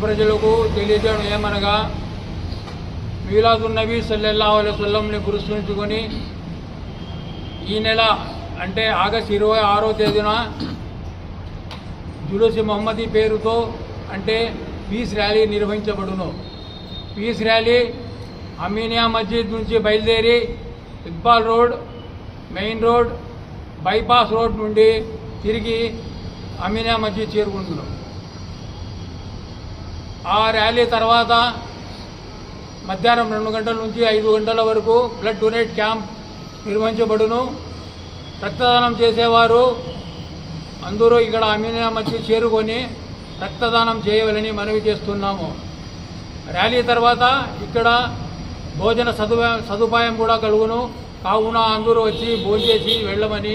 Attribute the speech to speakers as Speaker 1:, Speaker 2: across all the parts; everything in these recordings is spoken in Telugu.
Speaker 1: ప్రజలకు తెలియజేయడం ఏమనగా మీలాదున్ నబీ సల్లల్లాహు అలైహి వసల్లంని పురస్కరించుకొని ఈ నెల అంటే ఆగస్టు 26వ తేదీన జులూస్ మొహమ్మదీ పేరుతో అంటే పీస్ ర్యాలీ నిర్వహించబడును. పీస్ ర్యాలీ అమీనియా మస్జిద్ నుంచి బయలుదేరి Iqbal road, main road, bypass road నుండి తిరిగి అమీనియా మస్జిద్ చేరుకుంటున్నాం. ఆ ర్యాలీ తర్వాత మధ్యాహ్నం 2 గంటల నుంచి 5 గంటల వరకు బ్లడ్ డొనేట్ క్యాంప్ నిర్వహించబడును. రక్తదానం చేసేవారు అందరూ ఇక్కడ అమీనియా మస్జిద్ చేరుకొని రక్తదానం చేయవలని మనవి చేస్తున్నాము. ర్యాలీ తర్వాత ఇక్కడ భోజన సదుపాయం కూడా కలుగును. కావున అందరూ వచ్చి భోంచేసి వెళ్ళమని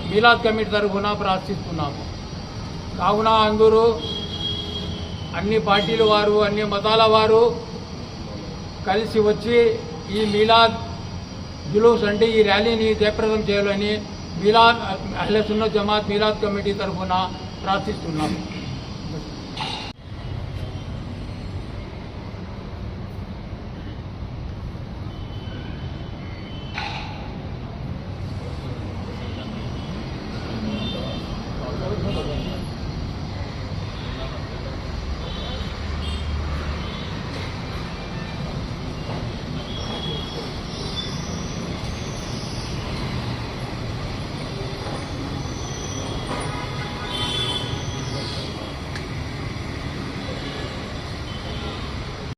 Speaker 1: మీలాద్ కమిటీ తరఫున ప్రార్థిస్తున్నాము. కావున అందరూ అన్ని పార్టీల వారు, అన్ని మతాల వారు కలిసి వచ్చి ఈ మీలాద్ జులూస్ అంటే ఈ ర్యాలీని జయప్రదం చేయాలని మీలాద్ అహ్లే సున్నత్ జమాత్ మీలాద్ కమిటీ తరఫున ప్రార్థిస్తున్నాము.